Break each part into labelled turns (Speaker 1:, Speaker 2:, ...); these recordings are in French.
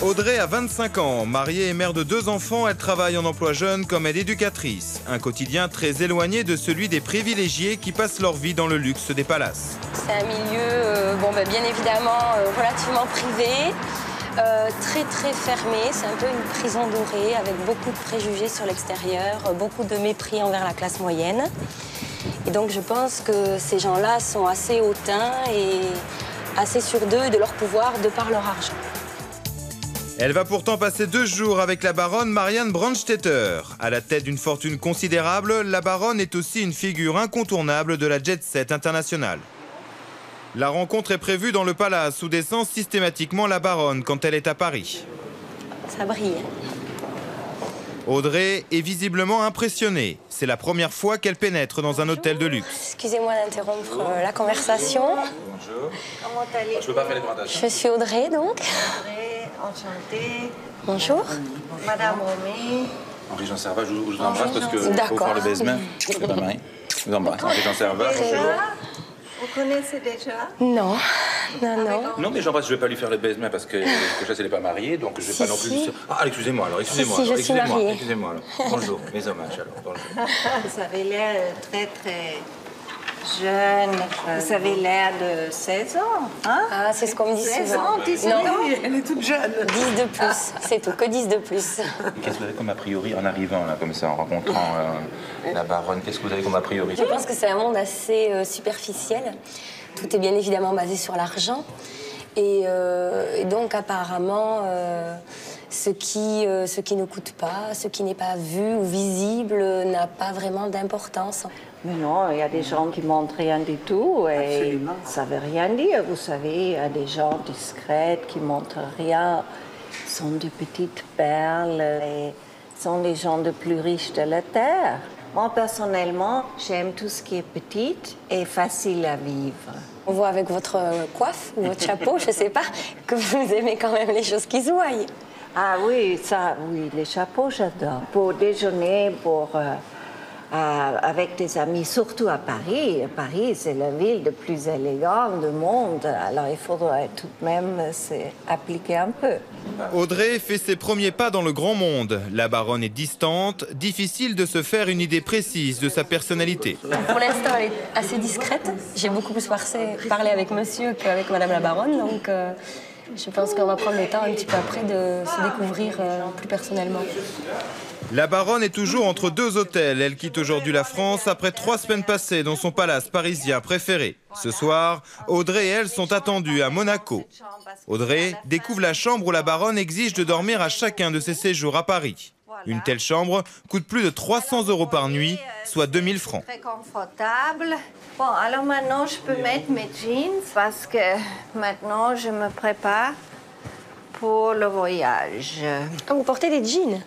Speaker 1: Audrey a 25 ans, mariée et mère de 2 enfants, elle travaille en emploi jeune comme aide-éducatrice. Un quotidien très éloigné de celui des privilégiés qui passent leur vie dans le luxe des palaces.
Speaker 2: C'est un milieu, bien évidemment, relativement privé, très fermé. C'est un peu une prison dorée avec beaucoup de préjugés sur l'extérieur, beaucoup de mépris envers la classe moyenne. Et donc je pense que ces gens-là sont assez hautains et assez sûrs d'eux et de leur pouvoir de par leur argent.
Speaker 1: Elle va pourtant passer 2 jours avec la baronne Marianne Brandstetter. À la tête d'une fortune considérable, la baronne est aussi une figure incontournable de la jet-set internationale. La rencontre est prévue dans le palace où descend systématiquement la baronne quand elle est à Paris.
Speaker 2: Ça brille.
Speaker 1: Audrey est visiblement impressionnée. C'est la première fois qu'elle pénètre dans un hôtel de luxe.
Speaker 2: Excusez-moi d'interrompre la conversation.
Speaker 3: Bonjour.
Speaker 2: Comment allez-vous?
Speaker 3: Je peux pas faire les présentations.
Speaker 2: Je suis Audrey, donc.
Speaker 4: Audrey, enchantée.
Speaker 2: Bonjour.
Speaker 4: Madame Romé.
Speaker 3: Henri-Jean Servat, je vous embrasse parce que
Speaker 2: D'accord.
Speaker 3: faut faire le baisement. C'est pas mal. Je vous embrasse. Henri-Jean Servat, bonjour.
Speaker 4: Vous connaissez déjà?
Speaker 2: Non, non.
Speaker 3: Non, mais j'embrasse, je vais pas lui faire le baisement parce que déjà, elle n'est pas mariée, donc je vais pas non plus...
Speaker 2: Si.
Speaker 3: Ah, excusez-moi alors, excusez-moi.
Speaker 2: Si, je suis mariée.
Speaker 3: Excusez-moi alors. Bonjour, mes hommages alors. Bonjour.
Speaker 4: Vous avez l'air très jeune. Vous avez l'air de 16 ans, hein?
Speaker 2: Ah, c'est ce qu'on me dit
Speaker 4: 16
Speaker 2: souvent.
Speaker 4: ans, 19 ans.
Speaker 5: Elle est toute jeune.
Speaker 2: 10 de plus, c'est tout, que 10 de plus.
Speaker 3: Qu'est-ce que vous avez comme a priori en arrivant là, comme ça, en rencontrant la baronne? Qu'est-ce que vous avez comme a priori?
Speaker 2: Je pense que c'est un monde assez superficiel. Tout est bien évidemment basé sur l'argent. Et donc apparemment, ce qui ne coûte pas, ce qui n'est pas vu ou visible n'a pas vraiment d'importance.
Speaker 4: Mais non, il y a des gens qui montrent rien du tout et
Speaker 5: Absolument.
Speaker 4: ça veut rien dire. Vous savez, il y a des gens discrets qui montrent rien. Ils sont de petites perles et sont les gens les plus riches de la terre. Moi, personnellement, j'aime tout ce qui est petit et facile à vivre.
Speaker 2: On voit avec votre coiffe ou votre chapeau, je ne sais pas, que vous aimez quand même les choses qui se voient.
Speaker 4: Ah oui, ça, oui, les chapeaux, j'adore. Pour déjeuner, avec des amis, surtout à Paris. Paris, c'est la ville la plus élégante du monde. Alors, il faudrait tout de même s'appliquer un peu.
Speaker 1: Audrey fait ses premiers pas dans le grand monde. La baronne est distante, difficile de se faire une idée précise de sa personnalité.
Speaker 2: Pour l'instant, elle est assez discrète. J'ai beaucoup plus parlé avec monsieur qu'avec madame la baronne, donc je pense qu'on va prendre le temps un petit peu après de se découvrir plus personnellement.
Speaker 1: La baronne est toujours entre 2 hôtels. Elle quitte aujourd'hui la France après 3 semaines passées dans son palace parisien préféré. Ce soir, Audrey et elle sont attendues à Monaco. Audrey découvre la chambre où la baronne exige de dormir à chacun de ses séjours à Paris. Une telle chambre coûte plus de 300 € par nuit, soit 2000 francs.
Speaker 4: Très confortable. Bon, alors maintenant, je peux mettre mes jeans parce que maintenant, je me prépare pour le voyage.
Speaker 2: Ah, vous portez des jeans?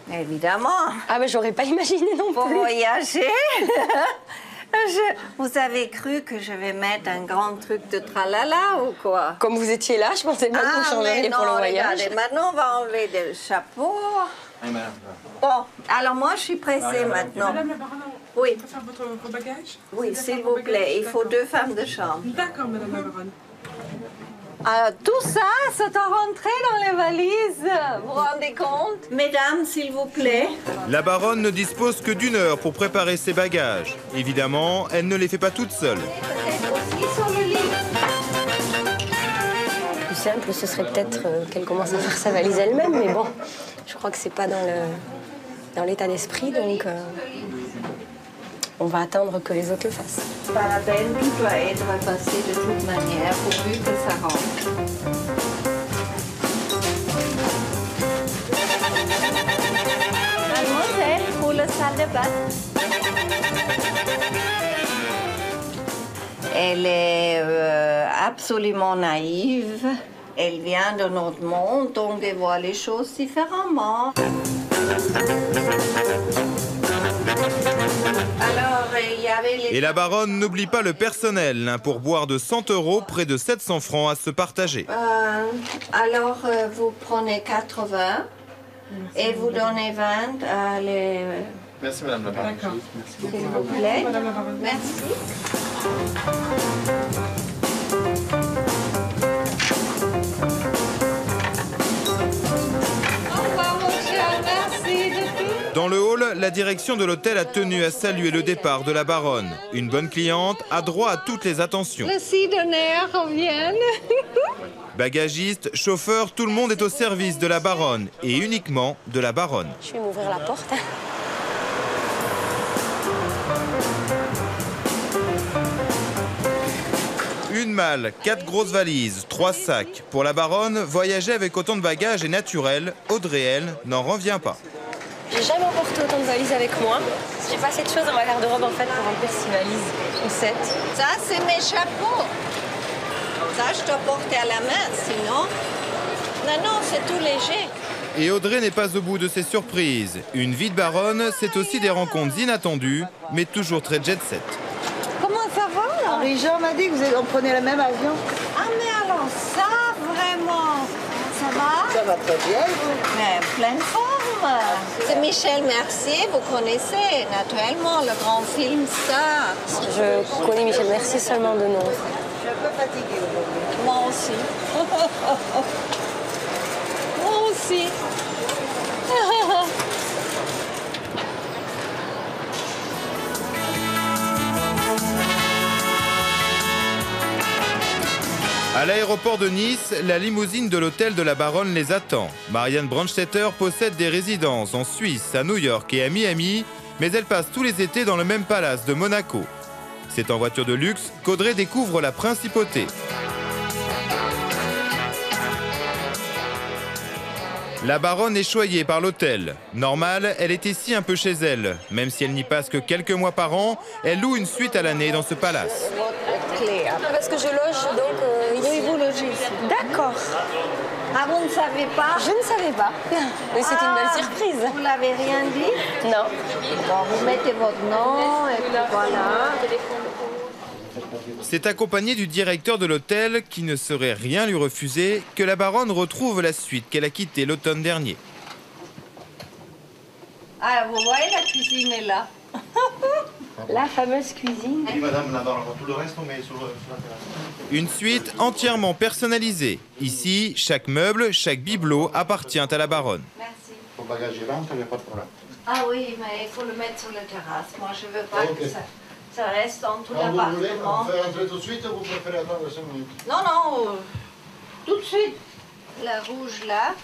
Speaker 4: Évidemment.
Speaker 2: Ah, mais j'aurais pas imaginé non
Speaker 4: Pour
Speaker 2: plus.
Speaker 4: voyager. Vous avez cru que je vais mettre un grand truc de tralala ou quoi?
Speaker 2: Comme vous étiez là, je pensais pas que vous changeriez pour le voyage.
Speaker 4: Regardez, maintenant, on va enlever le chapeau.
Speaker 3: Oui, madame.
Speaker 4: Bon, alors moi, je suis pressée maintenant.
Speaker 5: Madame la baronne,
Speaker 4: Oui.
Speaker 5: on peut faire vos bagages?
Speaker 4: Oui, s'il vous plaît, il faut 2 femmes de chambre.
Speaker 5: D'accord, madame la baronne.
Speaker 4: Alors, tout ça, c'est rentré dans les valises. Vous vous rendez compte? Mesdames, s'il vous plaît.
Speaker 1: La baronne ne dispose que d'1 heure pour préparer ses bagages. Évidemment, elle ne les fait pas toute seule.
Speaker 4: Peut-être aussi sur le lit.
Speaker 2: Le plus simple, ce serait peut-être qu'elle commence à faire sa valise elle-même, mais bon, je crois que c'est pas dans l'état d'esprit, donc on va attendre que les autres le fassent.
Speaker 4: Pas la peine, tout doit être passé de toute manière, pourvu que ça rentre. Mademoiselle, pour la salle de bain. Elle est absolument naïve. Elle vient de notre monde, donc elle voit les choses différemment. Alors, il y avait les...
Speaker 1: Et la baronne n'oublie pas le personnel. Un pourboire de 100 €, près de 700 francs à se partager.
Speaker 4: Alors, vous prenez 80 et vous donnez 20 à les...
Speaker 3: Merci, madame la baronne.
Speaker 5: D'accord.
Speaker 4: S'il vous plaît.
Speaker 5: Madame la baronne.
Speaker 4: Merci.
Speaker 1: la direction de l'hôtel a tenu à saluer le départ de la baronne. Une bonne cliente a droit à toutes les attentions.
Speaker 4: Les sidonnaires reviennent.
Speaker 1: Bagagistes, chauffeurs, tout le monde est au service de la baronne et uniquement de la baronne.
Speaker 2: Je vais m'ouvrir la porte.
Speaker 1: Une malle, 4 grosses valises, 3 sacs. Pour la baronne, voyager avec autant de bagages est naturel. Audrey, elle, n'en revient pas.
Speaker 2: J'ai jamais emporté autant de valises avec moi. J'ai pas cette chose dans ma garde-robe en fait pour remplir 6 valises ou 7.
Speaker 4: Ça, c'est mes chapeaux. Ça, je dois porter à la main, sinon... Non, c'est tout léger.
Speaker 1: Et Audrey n'est pas au bout de ses surprises. Une vie de baronne, c'est aussi des rencontres inattendues, mais toujours très jet-set.
Speaker 4: Comment ça va?
Speaker 6: Henri-Jean m'a dit que vous prenez le même avion.
Speaker 4: Ah, mais alors ça, vraiment, ça va?
Speaker 6: Ça va très bien, vous.
Speaker 4: Mais pleine forme. C'est Michel Mercier, vous connaissez naturellement le grand film Star.
Speaker 2: Je connais Michel Mercier seulement de nom.
Speaker 6: Je suis un peu fatiguée aujourd'hui.
Speaker 4: Moi aussi. Moi aussi.
Speaker 1: À l'aéroport de Nice, la limousine de l'hôtel de la baronne les attend. Marianne Brandstetter possède des résidences en Suisse, à New York et à Miami, mais elle passe tous les étés dans le même palace de Monaco. C'est en voiture de luxe qu'Audrey découvre la principauté. La baronne est choyée par l'hôtel. Normal, elle est ici un peu chez elle. Même si elle n'y passe que quelques mois par an, elle loue une suite à l'année dans ce palace.
Speaker 4: Votre clé.
Speaker 2: Parce que je loge donc ici.
Speaker 4: Oui, vous logez ici.
Speaker 2: D'accord.
Speaker 4: Ah, vous ne savez pas?
Speaker 2: Je ne savais pas. Mais c'est une belle surprise.
Speaker 4: Vous l'avez rien dit?
Speaker 2: Non.
Speaker 4: Bon, vous mettez votre nom et puis voilà.
Speaker 1: C'est accompagné du directeur de l'hôtel, qui ne saurait rien lui refuser, que la baronne retrouve la suite qu'elle a quittée l'automne dernier.
Speaker 4: Ah, vous voyez, la cuisine est là.
Speaker 2: La fameuse cuisine.
Speaker 7: Oui, madame, là-bas, tout le reste, on met sur la terrasse.
Speaker 1: Une suite entièrement personnalisée. Ici, chaque meuble, chaque bibelot appartient à la baronne.
Speaker 4: Merci.
Speaker 7: Pour le bagage, il rentre, il n'y a pas de problème.
Speaker 4: Ah oui, mais il faut le mettre sur la terrasse. Moi, je veux pas
Speaker 7: Ok.
Speaker 4: que ça reste dans tout
Speaker 7: Quand vous voulez, on
Speaker 4: l'appartement.
Speaker 7: fait rentrer tout de suite ou vous préférez attendre 5 minutes?
Speaker 4: Non, tout de suite. La rouge là.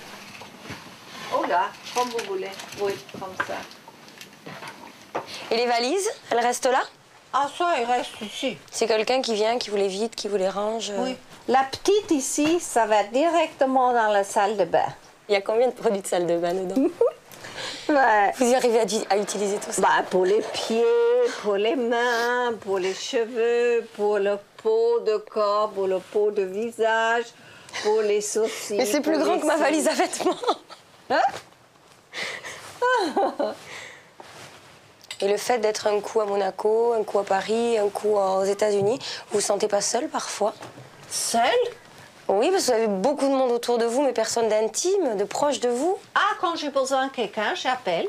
Speaker 4: Oh là, comme vous voulez. Oui, comme ça.
Speaker 2: Et les valises, elles restent là?
Speaker 4: Ah, ça, il reste ici.
Speaker 2: C'est quelqu'un qui vient, qui vous les vide, qui vous les range.
Speaker 4: Oui. La petite ici, ça va directement dans la salle de bain.
Speaker 2: Il y a combien de produits de salle de bain dedans?
Speaker 4: Ouais.
Speaker 2: Vous y arrivez à utiliser tout ça?
Speaker 4: Bah, pour les pieds, pour les mains, pour les cheveux, pour le peau de corps, pour le peau de visage, pour les sourcils.
Speaker 2: Mais c'est plus
Speaker 4: pour
Speaker 2: grand
Speaker 4: les
Speaker 2: que ma
Speaker 4: cils.
Speaker 2: valise à vêtements. Et le fait d'être un coup à Monaco, un coup à Paris, un coup aux États-Unis, vous vous sentez pas seul parfois?
Speaker 4: Seule?
Speaker 2: Oui, parce que vous avez beaucoup de monde autour de vous, mais personne d'intime, de proche de vous.
Speaker 4: Ah, quand j'ai besoin de quelqu'un, j'appelle.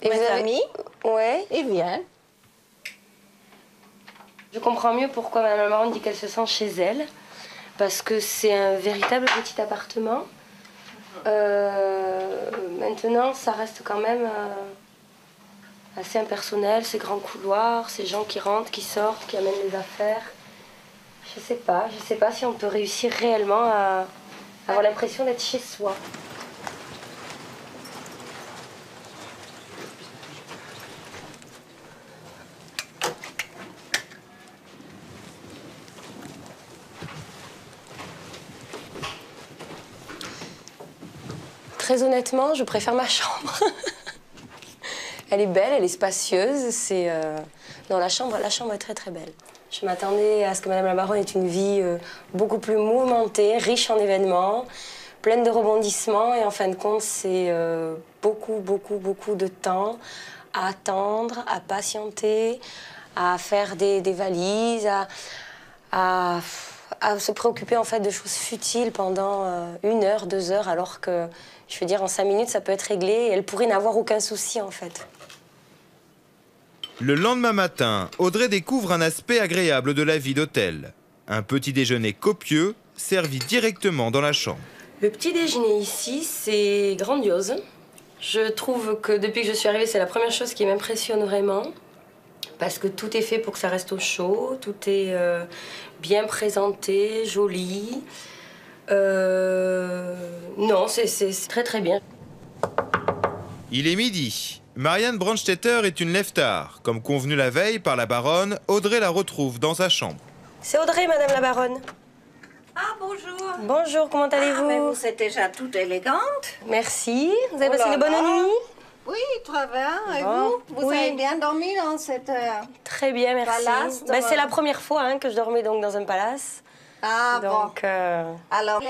Speaker 2: Et
Speaker 4: Mes
Speaker 2: vous avez-
Speaker 4: amis,
Speaker 2: Ouais.
Speaker 4: ils viennent.
Speaker 2: Je comprends mieux pourquoi Mme la baronne dit qu'elle se sent chez elle, parce que c'est un véritable petit appartement. Maintenant, ça reste quand même assez impersonnel, ces grands couloirs, ces gens qui rentrent, qui sortent, qui amènent les affaires. Je sais pas si on peut réussir réellement à avoir l'impression d'être chez soi. Très honnêtement, je préfère ma chambre. Elle est belle, elle est spacieuse. Non, la chambre est très très belle. Je m'attendais à ce que Madame la baronne ait une vie beaucoup plus mouvementée, riche en événements, pleine de rebondissements. Et en fin de compte, c'est beaucoup de temps à attendre, à patienter, à faire des valises, à se préoccuper en fait de choses futiles pendant 1 heure, 2 heures, alors que, je veux dire, en 5 minutes, ça peut être réglé et elle pourrait n'avoir aucun souci en fait.
Speaker 1: Le lendemain matin, Audrey découvre un aspect agréable de la vie d'hôtel. Un petit déjeuner copieux, servi directement dans la chambre.
Speaker 2: Le petit déjeuner ici, c'est grandiose. Je trouve que depuis que je suis arrivée, c'est la première chose qui m'impressionne vraiment. Parce que tout est fait pour que ça reste au chaud, tout est bien présenté, joli. Non, c'est très très bien.
Speaker 1: Il est midi. Marianne Brandstetter est une lève-tard. Comme convenu la veille par la baronne, Audrey la retrouve dans sa chambre.
Speaker 2: C'est Audrey, madame la baronne.
Speaker 4: Ah, bonjour.
Speaker 2: Bonjour, comment allez-vous?
Speaker 4: Mais vous êtes déjà toute élégante.
Speaker 2: Merci. Vous avez
Speaker 4: Oh
Speaker 2: passé
Speaker 4: là
Speaker 2: de bonnes
Speaker 4: là.
Speaker 2: nuits?
Speaker 4: Oui, très bien. Et
Speaker 2: Bon.
Speaker 4: vous
Speaker 2: Oui.
Speaker 4: avez bien dormi dans cette...
Speaker 2: Très bien, merci.
Speaker 4: Palace,
Speaker 2: C'est la première fois que je dormais donc dans un palace.
Speaker 4: Ah,
Speaker 2: Donc,
Speaker 4: Alors,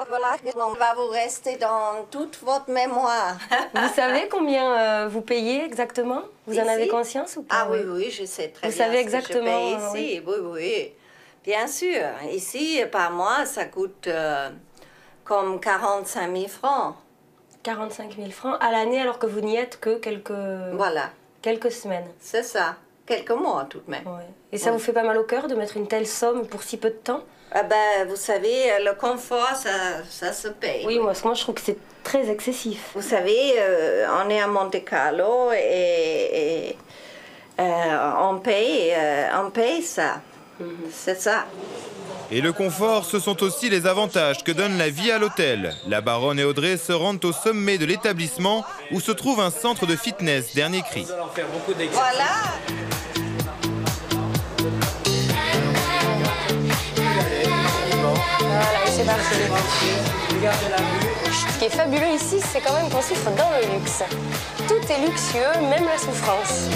Speaker 4: voilà, on va vous rester dans toute votre mémoire.
Speaker 2: vous savez combien vous payez exactement? Vous en
Speaker 4: Ici?
Speaker 2: avez conscience ou pas?
Speaker 4: Ah oui, oui, je sais très
Speaker 2: Vous
Speaker 4: bien
Speaker 2: savez
Speaker 4: ce que je
Speaker 2: exactement,
Speaker 4: paye ici. Oui, oui, bien sûr. Ici, par mois, ça coûte comme 45 000 francs.
Speaker 2: 45 000 francs à l'année alors que vous n'y êtes que
Speaker 4: Voilà,
Speaker 2: quelques semaines.
Speaker 4: c'est ça. Quelques mois tout de même.
Speaker 2: Ouais. Et ça vous fait pas mal au cœur de mettre une telle somme pour si peu de temps?
Speaker 4: Ah ben, vous savez, le confort, ça se paye.
Speaker 2: Oui, moi je trouve que c'est très excessif.
Speaker 4: Vous savez, on est à Monte Carlo et on paye ça. C'est ça.
Speaker 1: Et le confort, ce sont aussi les avantages que donne la vie à l'hôtel. La baronne et Audrey se rendent au sommet de l'établissement où se trouve un centre de fitness, dernier cri.
Speaker 4: Voilà.
Speaker 2: Voilà, et c'est parti. Ce qui est fabuleux ici, c'est quand même qu'on souffre dans le luxe. Tout est luxueux, même la souffrance.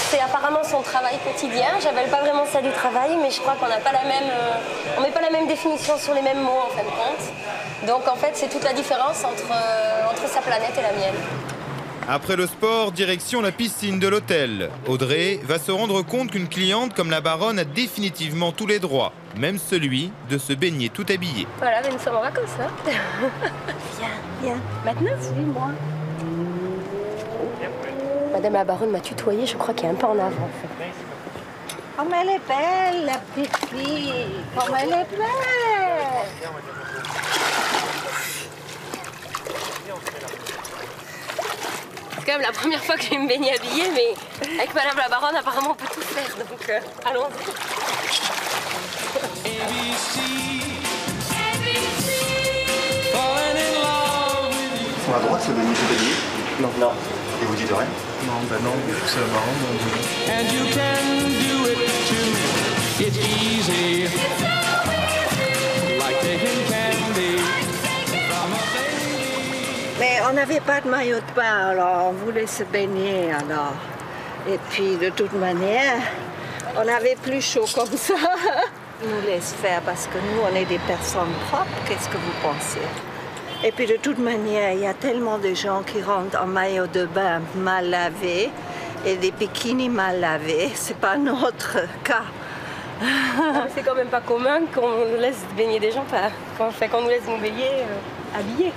Speaker 2: C'est apparemment son travail quotidien. J'appelle pas vraiment ça du travail, mais je crois qu'on n'a pas la même, on met pas la même définition sur les mêmes mots en fin de compte. Donc en fait, c'est toute la différence entre sa planète et la mienne.
Speaker 1: Après le sport, direction la piscine de l'hôtel. Audrey va se rendre compte qu'une cliente comme la baronne a définitivement tous les droits, même celui de se baigner tout habillée.
Speaker 2: Voilà, mais nous sommes en vacances, hein.
Speaker 4: Viens.
Speaker 2: Maintenant, suis-moi. Madame la baronne m'a tutoyé, je crois qu'il y a un pas en avant.
Speaker 4: Comme elle est belle, la petite fille. Comme elle est belle.
Speaker 2: C'est quand même la première fois que je vais me baigner habillée, mais avec Madame la baronne, apparemment, on peut tout faire, donc allons-y.
Speaker 7: On a le droit de se baigner tout habillé?
Speaker 8: Non.
Speaker 7: Et vous dites rien?
Speaker 8: Non, bah non, c'est marrant. And you can do it too. It's easy. Like taking candy from a baby.
Speaker 4: Mais on n'avait pas de maillot de bain, alors on voulait se baigner, alors. Et puis, de toute manière, on avait plus chaud comme ça. Ils nous laissent faire parce que nous, on est des personnes propres. Qu'est-ce que vous pensez? Et puis, de toute manière, il y a tellement de gens qui rentrent en maillot de bain mal lavé et des bikinis mal lavés. C'est pas notre cas.
Speaker 2: C'est quand même pas commun qu'on nous laisse baigner des gens, qu'on nous laisse nous baigner habillés.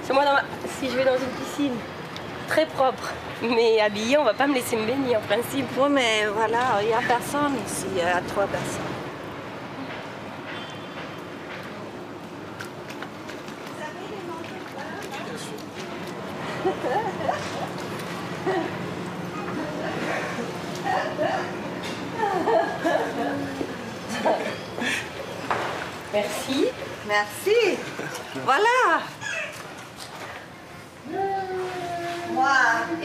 Speaker 2: Parce que moi, si je vais dans une piscine très propre, mais habillée, on va pas me laisser me baigner en principe.
Speaker 4: Oui, mais voilà, il n'y a personne ici, il y a 3 personnes.
Speaker 2: Merci.
Speaker 4: Merci. Voilà.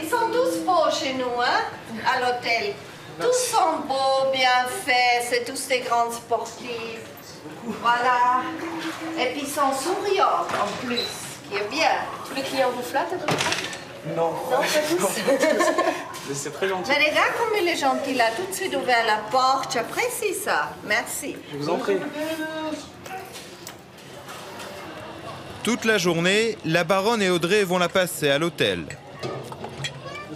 Speaker 4: Ils sont tous beaux chez nous, hein, à l'hôtel. Tous sont beaux, bien faits, c'est tous des grands sportifs. Voilà. Et puis ils sont souriants en plus, ce qui est bien.
Speaker 2: Tous les clients vous flattent à peu près?
Speaker 8: Non.
Speaker 2: Non, pas tous.
Speaker 8: Mais c'est très gentil.
Speaker 4: Mais regarde comme il est gentil, il a tout de suite ouvert la porte. J'apprécie ça. Merci.
Speaker 8: Je vous en prie.
Speaker 1: Toute la journée, la baronne et Audrey vont la passer à l'hôtel.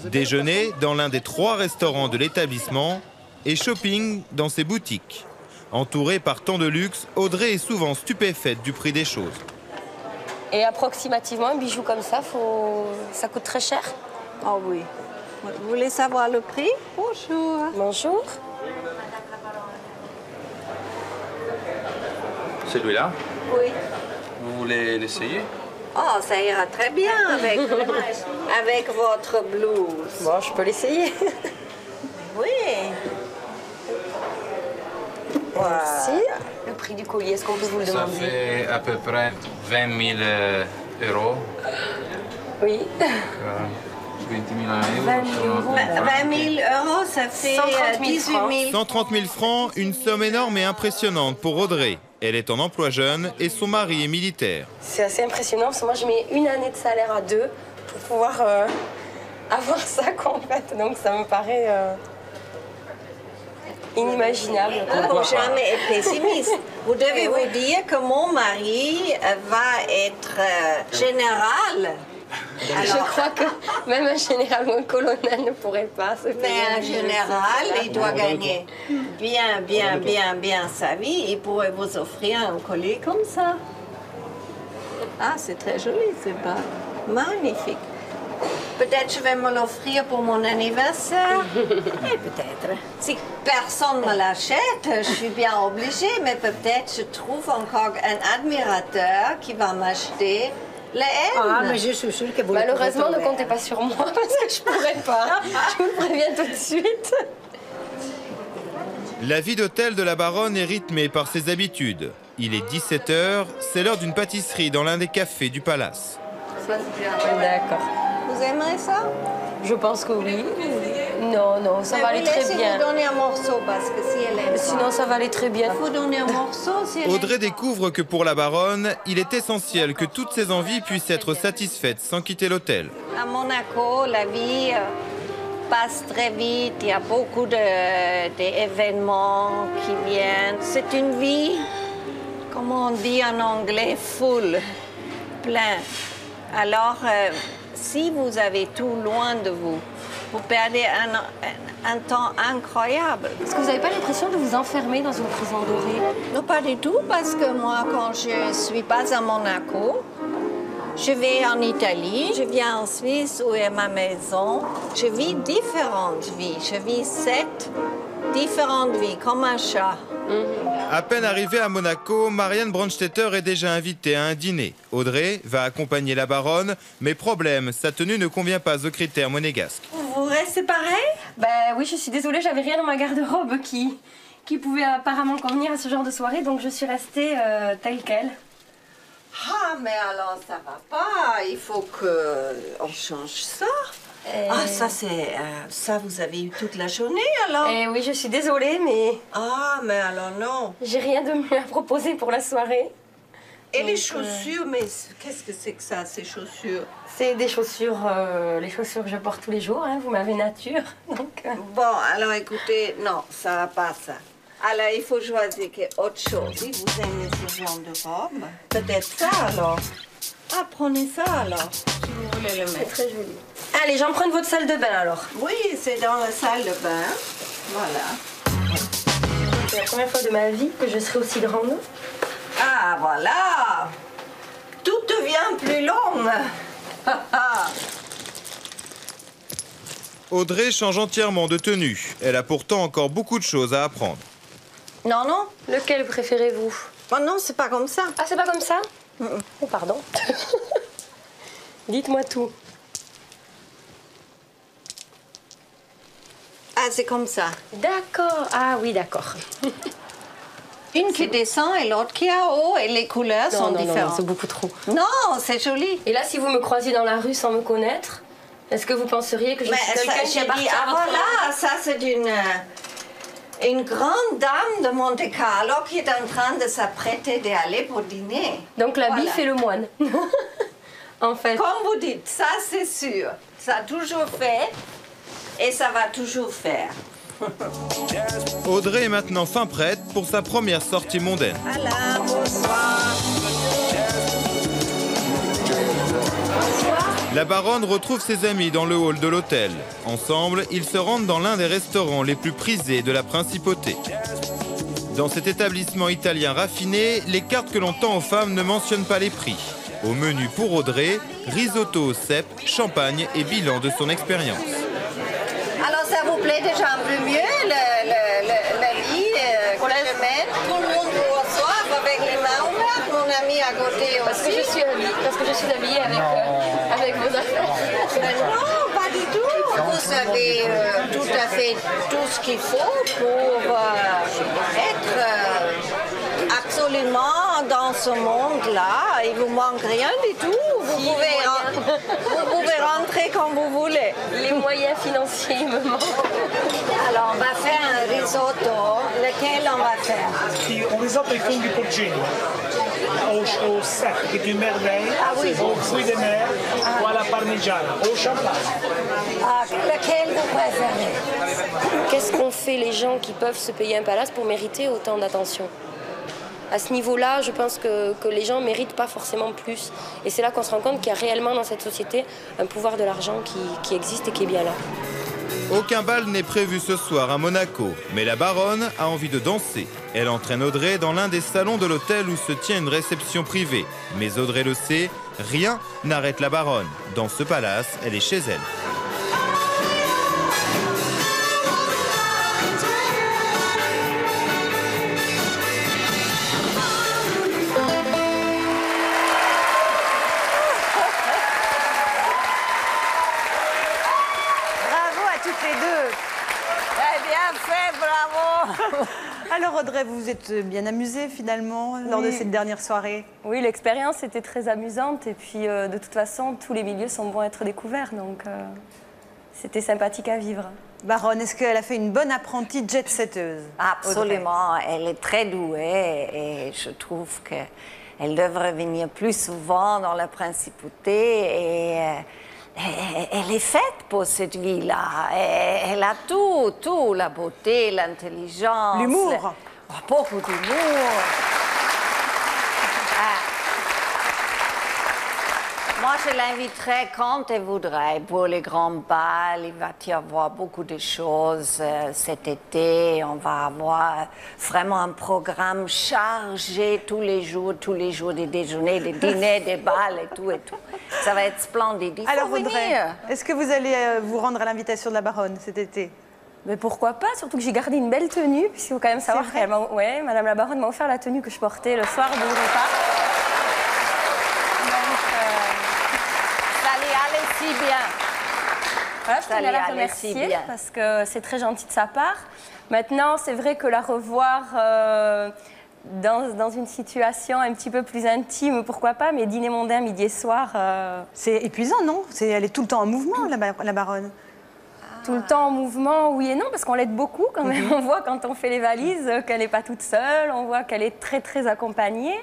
Speaker 1: Déjeuner dans l'un des 3 restaurants de l'établissement et shopping dans ses boutiques. Entourée par tant de luxe, Audrey est souvent stupéfaite du prix des choses.
Speaker 2: Et approximativement, un bijou comme ça, ça coûte très cher?
Speaker 4: Oh oui. Vous voulez savoir le prix? Bonjour.
Speaker 2: Bonjour.
Speaker 3: Celui-là,
Speaker 4: Oui.
Speaker 3: vous voulez l'essayer?
Speaker 4: Oh, ça ira très bien avec votre blouse.
Speaker 2: Bon, je peux l'essayer.
Speaker 4: Oui.
Speaker 2: Merci. Le prix du collier, est-ce qu'on peut vous le
Speaker 3: Ça
Speaker 2: demander?
Speaker 3: fait à peu près 20 000 euros.
Speaker 2: Oui.
Speaker 3: 20 000 euros.
Speaker 4: 20 000 euros, ça fait
Speaker 2: 130 000
Speaker 4: 18
Speaker 2: francs.
Speaker 4: 000.
Speaker 1: 130 000 francs, une somme énorme et impressionnante pour Audrey. Elle est en emploi jeune et son mari est militaire.
Speaker 2: C'est assez impressionnant parce que moi, je mets une année de salaire à deux pour pouvoir avoir ça, quoi, en fait. Donc, ça me paraît inimaginable.
Speaker 4: Il ne faut jamais être pessimiste. Vous devez vous dire que mon mari va être général.
Speaker 2: Je crois que même un général ou un colonel ne pourrait pas se
Speaker 4: Mais
Speaker 2: payer
Speaker 4: un général, il doit gagner bien sa vie. Il pourrait vous offrir un collier comme ça. Ah, c'est très joli, c'est pas magnifique. Peut-être je vais me l'offrir pour mon anniversaire. Et peut-être. Si personne ne me l'achète, je suis bien obligée, mais peut-être je trouve encore un admirateur qui va m'acheter les N.
Speaker 6: Ah, mais je suis sûre que vous
Speaker 2: Malheureusement,
Speaker 6: le
Speaker 2: ne comptez pas sur moi parce que je pourrais pas. Je vous le préviens tout de suite.
Speaker 1: La vie d'hôtel de la baronne est rythmée par ses habitudes. Il est 17h, c'est l'heure d'une pâtisserie dans l'un des cafés du palace.
Speaker 2: D'accord.
Speaker 4: Vous aimerez ça?
Speaker 2: Je pense que oui. Non, non, ça va aller très
Speaker 4: Laissez
Speaker 2: bien.
Speaker 4: vous donner un morceau parce que si elle aime
Speaker 2: Sinon, ça va aller très bien.
Speaker 4: il faut donner un morceau si elle
Speaker 1: Audrey découvre que pour la baronne, il est essentiel que toutes ses envies puissent être satisfaites sans quitter l'hôtel.
Speaker 4: À Monaco, la vie passe très vite. Il y a beaucoup d'événements qui viennent. C'est une vie, comment on dit en anglais, full, plein. Alors, si vous avez tout loin de vous, vous perdez un temps incroyable.
Speaker 2: Est-ce que vous n'avez pas l'impression de vous enfermer dans une prison dorée?
Speaker 4: Non, pas du tout, parce que moi, quand je ne suis pas à Monaco, je vais en Italie, je viens en Suisse où est ma maison. Je vis différentes vies. Je vis 7 différentes vies, comme un chat.
Speaker 1: À peine arrivée à Monaco, Marianne Brandstetter est déjà invitée à un dîner. Audrey va accompagner la baronne, mais problème, sa tenue ne convient pas aux critères monégasques.
Speaker 4: Vous restez pareil?
Speaker 2: Ben oui, je suis désolée, j'avais rien dans ma garde-robe qui pouvait apparemment convenir à ce genre de soirée, donc je suis restée telle quelle.
Speaker 4: Ah, mais alors ça va pas. Il faut qu'on change ça. Ah, ça c'est... ça, vous avez eu toute la journée, alors?
Speaker 2: Oui, je suis désolée, mais
Speaker 4: Ah, mais alors non.
Speaker 2: j'ai rien de mieux à proposer pour la soirée.
Speaker 4: Et les chaussures, mais qu'est-ce que c'est que ça, ces chaussures?
Speaker 2: C'est des chaussures, les chaussures que je porte tous les jours, hein, vous m'avez nature, donc...
Speaker 4: Bon, alors écoutez, non, ça va pas ça. Alors il faut choisir autre chose. Si vous aimez ce genre de robe, peut-être ça alors. Ah, prenez ça alors, si vous voulez le
Speaker 2: C'est
Speaker 4: mettre.
Speaker 2: très joli. Allez, j'emprunte votre salle de bain alors.
Speaker 4: Oui, c'est dans la salle de bain. Voilà.
Speaker 2: C'est la première fois de ma vie que je serai aussi grande.
Speaker 4: Ah, voilà. Tout devient plus long.
Speaker 1: Audrey change entièrement de tenue. Elle a pourtant encore beaucoup de choses à apprendre.
Speaker 4: Non, non.
Speaker 2: Lequel préférez-vous?
Speaker 4: Oh non, c'est pas comme ça.
Speaker 2: Ah, c'est pas comme ça? Oh, pardon. Dites-moi tout.
Speaker 4: Ah, c'est comme ça.
Speaker 2: D'accord. Ah oui, d'accord.
Speaker 4: Une qui descend et l'autre qui est en haut et les couleurs sont différentes.
Speaker 2: c'est beaucoup trop.
Speaker 4: Non, c'est joli.
Speaker 2: Et là, si vous me croisiez dans la rue sans me connaître, est-ce que vous penseriez que je suis quelqu'un qui
Speaker 4: j'ai
Speaker 2: appartient
Speaker 4: dit,
Speaker 2: à votre
Speaker 4: voilà, ça c'est une grande dame de Monte Carlo qui est en train de s'apprêter d'aller pour dîner.
Speaker 2: Donc l'habit
Speaker 4: Voilà.
Speaker 2: fait le moine. En fait.
Speaker 4: Comme vous dites, ça c'est sûr. Ça a toujours fait et ça va toujours faire.
Speaker 1: Audrey est maintenant fin prête pour sa première sortie mondaine.
Speaker 4: Voilà, bonsoir.
Speaker 1: La baronne retrouve ses amis dans le hall de l'hôtel. Ensemble, ils se rendent dans l'un des restaurants les plus prisés de la principauté. Dans cet établissement italien raffiné, les cartes que l'on tend aux femmes ne mentionnent pas les prix. Au menu pour Audrey, risotto au cèpe, champagne et bilan de son expérience.
Speaker 4: Alors ça vous plaît déjà un peu mieux, la vie que je mène? Tout le monde vous reçoit avec les mains ouvertes, mon ami à côté aussi.
Speaker 2: Parce que je suis habillée avec vos affaires.
Speaker 4: Mais non, pas du tout. Vous avez tout à fait tout ce qu'il faut pour être absolument dans ce monde-là. Il vous manque rien du tout. Vous pouvez rentrer quand vous voulez.
Speaker 2: Les moyens financiers me manquent.
Speaker 4: Alors, on va faire un risotto. Lequel on va faire?
Speaker 9: Un risotto ai funghi porcini, au sec, qui est une merveille, aux fruits de mer, ou à la parmigiana, au champagne.
Speaker 4: Ah, lequel vous préférez?
Speaker 2: Qu'est-ce qu'ont fait les gens qui peuvent se payer un palace pour mériter autant d'attention? À ce niveau-là, je pense que les gens ne méritent pas forcément plus. Et c'est là qu'on se rend compte qu'il y a réellement dans cette société un pouvoir de l'argent qui existe et qui est bien là.
Speaker 1: Aucun bal n'est prévu ce soir à Monaco, mais la baronne a envie de danser. Elle entraîne Audrey dans l'un des salons de l'hôtel où se tient une réception privée. Mais Audrey le sait, rien n'arrête la baronne. Dans ce palace, elle est chez elle.
Speaker 10: Alors Audrey, vous vous êtes bien amusée finalement lors de cette dernière soirée?
Speaker 2: Oui, l'expérience était très amusante et puis de toute façon, tous les milieux sont bons à être découverts, donc c'était sympathique à vivre.
Speaker 10: Baronne, est-ce qu'elle a fait une bonne apprentie jet-setteuse?
Speaker 4: Absolument, elle est très douée et je trouve qu'elle devrait venir plus souvent dans la principauté et elle est faite pour cette vie-là. Elle a tout, la beauté, l'intelligence.
Speaker 10: L'humour.
Speaker 4: Beaucoup d'humour. Moi, je l'inviterai quand elle voudrait. Pour les grands bals, il va y avoir beaucoup de choses cet été. On va avoir vraiment un programme chargé tous les jours, des déjeuners, des dîners, des bals et tout. Ça va être splendide. Il faut
Speaker 10: Alors Audrey,
Speaker 4: venir.
Speaker 10: est-ce que vous allez vous rendre à l'invitation de la baronne cet été?
Speaker 2: Mais pourquoi pas, surtout que j'ai gardé une belle tenue, puisqu'il faut quand même savoir que Madame la baronne m'a offert la tenue que je portais le soir du repas.
Speaker 4: Si bien.
Speaker 2: Voilà, je tenais à la remercier parce que c'est très gentil de sa part. Maintenant, c'est vrai que la revoir dans une situation un petit peu plus intime, pourquoi pas, mais dîner mondain, midi et soir...
Speaker 10: C'est épuisant, non? Elle est tout le temps en mouvement, la baronne.
Speaker 2: Tout le temps en mouvement, oui et non, parce qu'on l'aide beaucoup quand même. On voit quand on fait les valises qu'elle n'est pas toute seule, on voit qu'elle est très très accompagnée.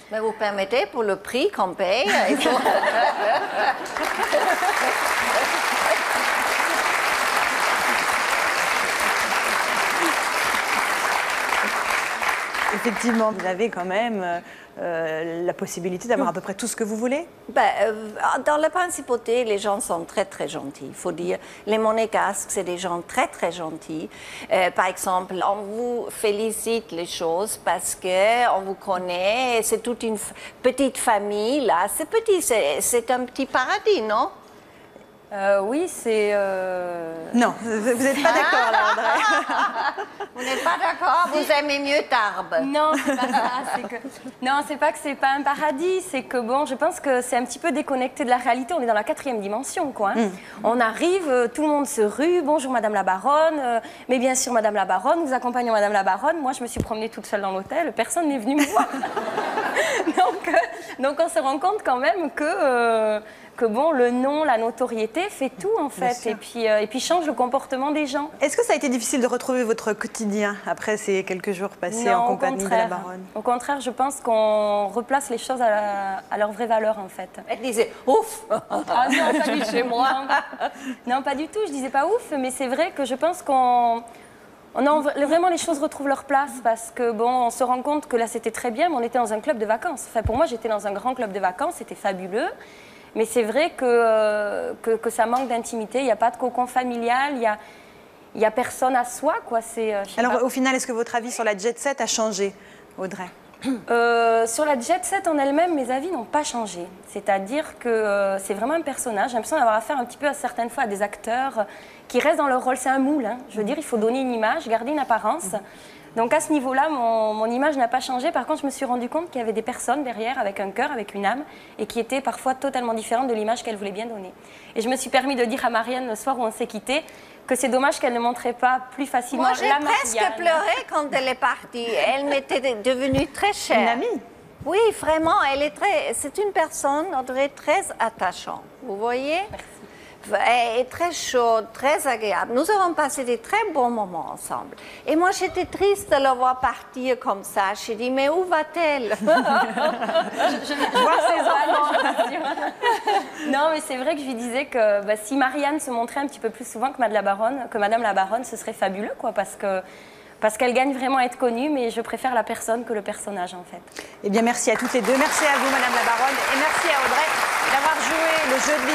Speaker 4: Mais vous permettez, pour le prix qu'on paye, il faut...
Speaker 10: Effectivement, vous avez quand même la possibilité d'avoir à peu près tout ce que vous voulez?
Speaker 4: Dans la principauté, les gens sont très très gentils. Il faut dire, les monégasques, c'est des gens très très gentils. Par exemple, on vous félicite les choses parce qu'on vous connaît. C'est toute une petite famille là. C'est petit, c'est un petit paradis, non?
Speaker 2: Oui, c'est...
Speaker 10: Non, vous n'êtes pas d'accord là, Audrey.
Speaker 4: Vous n'êtes pas d'accord? Vous aimez mieux Tarbes?
Speaker 2: Non, c'est pas ça. Non, c'est pas que c'est pas un paradis, c'est que bon, je pense que c'est un petit peu déconnecté de la réalité. On est dans la 4e dimension, quoi. Hein. On arrive, tout le monde se rue. Bonjour Madame la baronne. Mais bien sûr Madame la baronne, nous accompagnons Madame la baronne. Moi, je me suis promenée toute seule dans l'hôtel. Personne n'est venu me voir. donc, on se rend compte quand même que bon, le nom, la notoriété fait tout en fait, et puis change le comportement des gens.
Speaker 10: Est-ce que ça a été difficile de retrouver votre quotidien après ces quelques jours passés en compagnie de la baronne?
Speaker 2: Au contraire, je pense qu'on replace les choses à leur vraie valeur en fait.
Speaker 4: Elle disait ouf.
Speaker 2: Ah non, pas du tout. Chez moi. Non, pas du tout, je disais pas ouf, mais c'est vrai que je pense qu'on vraiment les choses retrouvent leur place parce que bon, on se rend compte que là c'était très bien, mais on était dans un club de vacances. Enfin, pour moi, j'étais dans un grand club de vacances, c'était fabuleux. Mais c'est vrai que ça manque d'intimité, il n'y a pas de cocon familial, il n'y a personne à soi, quoi.
Speaker 10: Alors, au final, est-ce que votre avis sur la jet set a changé, Audrey?
Speaker 2: Sur la jet set en elle-même, mes avis n'ont pas changé. C'est-à-dire que c'est vraiment un personnage. J'ai l'impression d'avoir affaire un petit peu certaines fois à des acteurs qui restent dans leur rôle. C'est un moule. Hein. Je veux dire, il faut donner une image, garder une apparence. Donc à ce niveau-là, mon image n'a pas changé. Par contre, je me suis rendu compte qu'il y avait des personnes derrière avec un cœur, avec une âme, et qui étaient parfois totalement différentes de l'image qu'elle voulait bien donner. Et je me suis permis de dire à Marianne le soir où on s'est quittés que c'est dommage qu'elle ne montrait pas plus facilement
Speaker 4: Moi, j'ai
Speaker 2: la
Speaker 4: presque
Speaker 2: Marianne.
Speaker 4: pleuré quand elle est partie. Elle m'était devenue très chère.
Speaker 10: Une amie?
Speaker 4: Oui, vraiment, c'est une personne, Audrey, très attachante. Vous voyez?
Speaker 2: Merci.
Speaker 4: Elle est très chaude, très agréable. Nous avons passé des très bons moments ensemble. Et moi, j'étais triste de la voir partir comme ça. J'ai dit, mais où va-t-elle?
Speaker 2: Je vais voir ses enfants. Non, mais c'est vrai que je lui disais que si Marianne se montrait un petit peu plus souvent que Madame la Baronne, ce serait fabuleux, quoi, parce qu'elle gagne vraiment à être connue, mais je préfère la personne que le personnage, en fait.
Speaker 10: Eh bien, merci à toutes les deux. Merci à vous, Madame la Baronne. Et merci à Audrey d'avoir joué le jeu de